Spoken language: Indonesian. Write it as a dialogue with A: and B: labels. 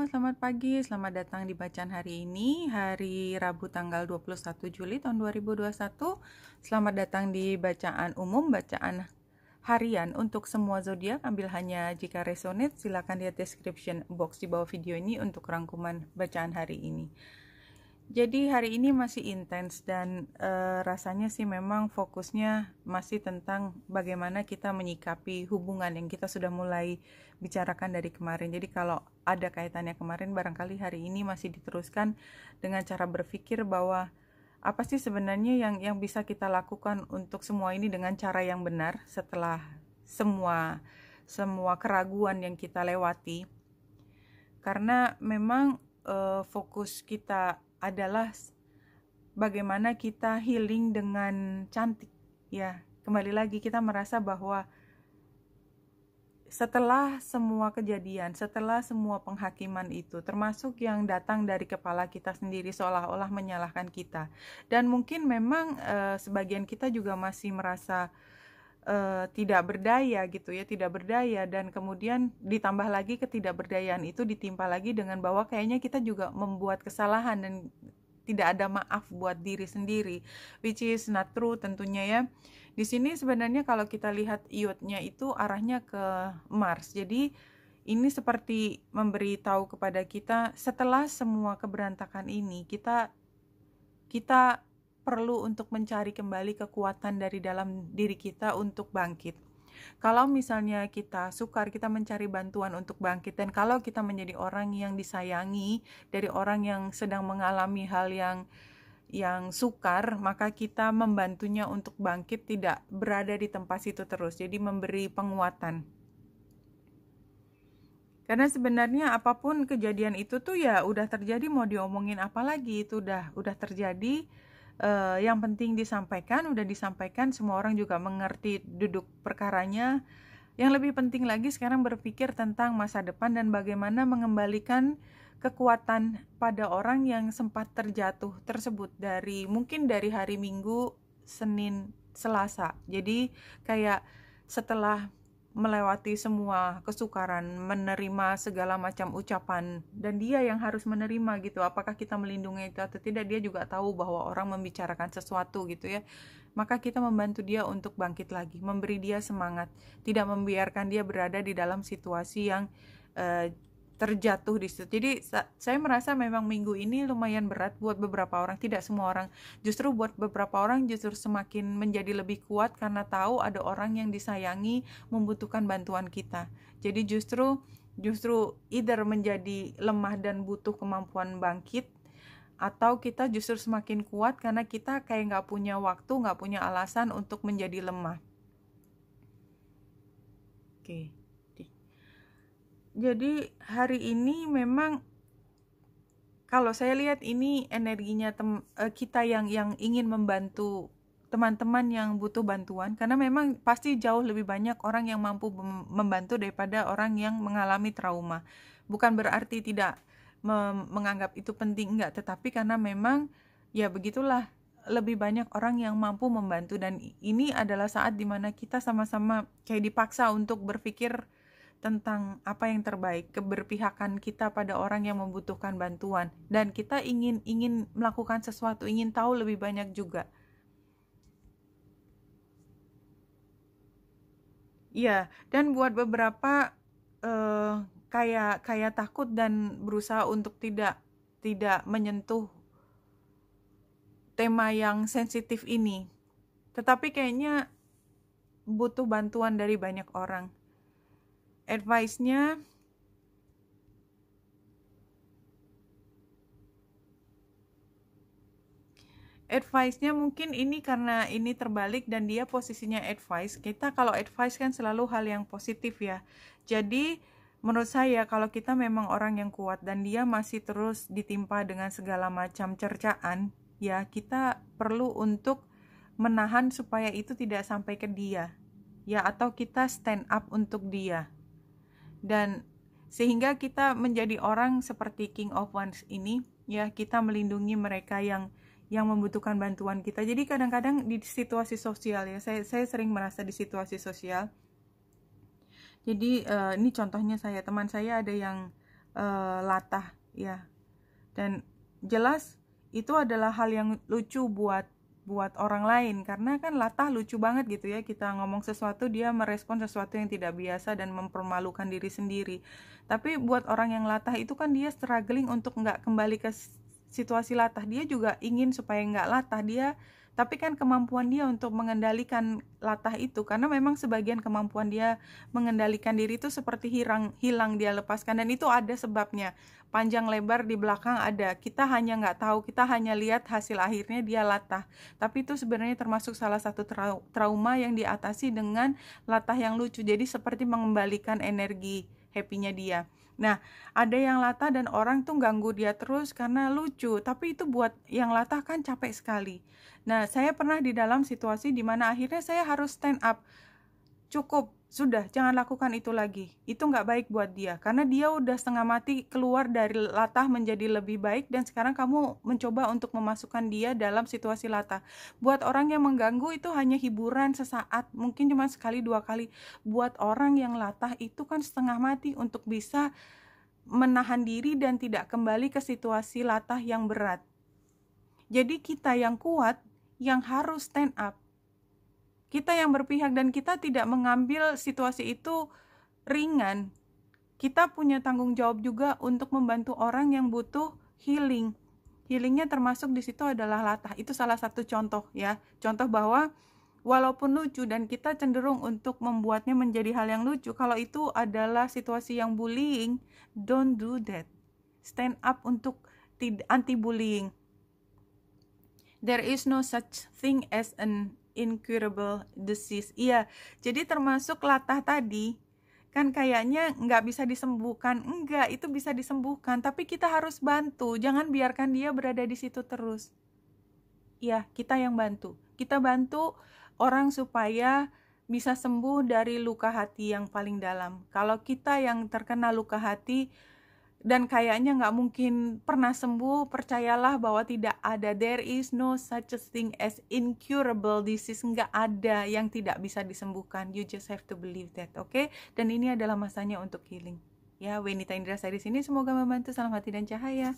A: selamat pagi. Selamat datang di bacaan hari ini, hari Rabu tanggal 21 Juli tahun 2021. Selamat datang di bacaan umum, bacaan harian untuk semua zodiak. Ambil hanya jika resonate. Silakan lihat description box di bawah video ini untuk rangkuman bacaan hari ini. Jadi hari ini masih intens dan rasanya sih memang fokusnya masih tentang bagaimana kita menyikapi hubungan yang kita sudah mulai bicarakan dari kemarin. Jadi kalau ada kaitannya kemarin, barangkali hari ini masih diteruskan dengan cara berpikir bahwa apa sih sebenarnya yang bisa kita lakukan untuk semua ini dengan cara yang benar setelah semua keraguan yang kita lewati. Karena memang fokus kita adalah bagaimana kita healing dengan cantik, ya. Kembali lagi kita merasa bahwa setelah semua kejadian, setelah semua penghakiman itu, termasuk yang datang dari kepala kita sendiri seolah-olah menyalahkan kita, dan mungkin memang sebagian kita juga masih merasa tidak berdaya gitu ya, tidak berdaya, dan kemudian ditambah lagi ketidakberdayaan itu ditimpa lagi dengan bahwa kayaknya kita juga membuat kesalahan dan tidak ada maaf buat diri sendiri, which is not true tentunya ya. Di sini sebenarnya kalau kita lihat iotnya itu arahnya ke Mars, jadi ini seperti memberitahu kepada kita setelah semua keberantakan ini kita perlu untuk mencari kembali kekuatan dari dalam diri kita untuk bangkit. Kalau misalnya kita sukar, kita mencari bantuan untuk bangkit, dan kalau kita menjadi orang yang disayangi dari orang yang sedang mengalami hal yang sukar, maka kita membantunya untuk bangkit, tidak berada di tempat situ terus. Jadi memberi penguatan. Karena sebenarnya apapun kejadian itu tuh ya udah terjadi, mau diomongin apa lagi, itu udah terjadi. Yang penting disampaikan, udah disampaikan, semua orang juga mengerti duduk perkaranya. Yang lebih penting lagi sekarang berpikir tentang masa depan dan bagaimana mengembalikan kekuatan pada orang yang sempat terjatuh tersebut mungkin dari hari Minggu, Senin, Selasa. Jadi kayak setelah melewati semua kesukaran, menerima segala macam ucapan, dan dia yang harus menerima gitu. Apakah kita melindungi itu atau tidak, dia juga tahu bahwa orang membicarakan sesuatu gitu ya. Maka kita membantu dia untuk bangkit lagi, memberi dia semangat, tidak membiarkan dia berada di dalam situasi yang terjatuh di situ. Jadi saya merasa memang minggu ini lumayan berat buat beberapa orang, tidak semua orang. Justru buat beberapa orang justru semakin menjadi lebih kuat karena tahu ada orang yang disayangi membutuhkan bantuan kita. Jadi justru either menjadi lemah dan butuh kemampuan bangkit, atau kita justru semakin kuat karena kita kayak nggak punya waktu, nggak punya alasan untuk menjadi lemah. Oke. Jadi hari ini memang kalau saya lihat ini energinya kita yang ingin membantu teman-teman yang butuh bantuan, karena memang pasti jauh lebih banyak orang yang mampu membantu daripada orang yang mengalami trauma. Bukan berarti tidak menganggap itu penting, enggak, tetapi karena memang ya begitulah, lebih banyak orang yang mampu membantu, dan ini adalah saat dimana kita sama-sama kayak dipaksa untuk berpikir tentang apa yang terbaik, keberpihakan kita pada orang yang membutuhkan bantuan, dan kita ingin melakukan sesuatu, ingin tahu lebih banyak juga. Iya, dan buat beberapa kayak takut dan berusaha untuk tidak menyentuh tema yang sensitif ini. Tetapi kayaknya butuh bantuan dari banyak orang. Advice-nya mungkin ini karena ini terbalik dan dia posisinya advice. Kita kalau advice kan selalu hal yang positif ya. Jadi menurut saya kalau kita memang orang yang kuat dan dia masih terus ditimpa dengan segala macam cercaan, ya kita perlu untuk menahan supaya itu tidak sampai ke dia. Ya, atau kita stand up untuk dia. Dan sehingga kita menjadi orang seperti King of Wands ini, ya, kita melindungi mereka yang membutuhkan bantuan kita. Jadi kadang-kadang di situasi sosial ya, saya sering merasa di situasi sosial. Jadi ini contohnya teman saya ada yang latah ya. Dan jelas itu adalah hal yang lucu buat orang lain, karena kan latah lucu banget gitu ya, kita ngomong sesuatu dia merespon sesuatu yang tidak biasa dan mempermalukan diri sendiri. Tapi buat orang yang latah itu kan dia struggling untuk nggak kembali ke situasi latah, dia juga ingin supaya nggak latah dia, tapi kan kemampuan dia untuk mengendalikan latah itu, karena memang sebagian kemampuan dia mengendalikan diri itu seperti hilang dia lepaskan, dan itu ada sebabnya, panjang lebar di belakang ada, kita hanya nggak tahu, kita hanya lihat hasil akhirnya dia latah, tapi itu sebenarnya termasuk salah satu trauma yang diatasi dengan latah yang lucu, jadi seperti mengembalikan energi happy-nya dia. Nah, ada yang latah dan orang tuh ganggu dia terus karena lucu, tapi itu buat yang latah kan capek sekali. Nah, saya pernah di dalam situasi di mana akhirnya saya harus stand up. Cukup, sudah, jangan lakukan itu lagi. Itu nggak baik buat dia, karena dia udah setengah mati keluar dari latah menjadi lebih baik, dan sekarang kamu mencoba untuk memasukkan dia dalam situasi latah. Buat orang yang mengganggu itu hanya hiburan sesaat, mungkin cuma sekali dua kali. Buat orang yang latah itu kan setengah mati untuk bisa menahan diri dan tidak kembali ke situasi latah yang berat. Jadi kita yang kuat yang harus stand up. Kita yang berpihak dan kita tidak mengambil situasi itu ringan. Kita punya tanggung jawab juga untuk membantu orang yang butuh healing. Healingnya termasuk di situ adalah latah. Itu salah satu contoh ya. Contoh bahwa walaupun lucu dan kita cenderung untuk membuatnya menjadi hal yang lucu, kalau itu adalah situasi yang bullying, don't do that. Stand up untuk anti-bullying. There is no such thing as an incurable disease. Iya, jadi termasuk latah tadi, kan kayaknya nggak bisa disembuhkan. Enggak, itu bisa disembuhkan, tapi kita harus bantu. Jangan biarkan dia berada di situ terus. Ya, kita yang bantu. Kita bantu orang supaya bisa sembuh dari luka hati yang paling dalam. Kalau kita yang terkena luka hati dan kayaknya nggak mungkin pernah sembuh, percayalah bahwa tidak ada. There is no such a thing as incurable disease. Nggak ada yang tidak bisa disembuhkan. You just have to believe that, okay? Dan ini adalah masanya untuk healing. Ya, Wenita Indrasari di sini, semoga membantu. Salam hati dan cahaya.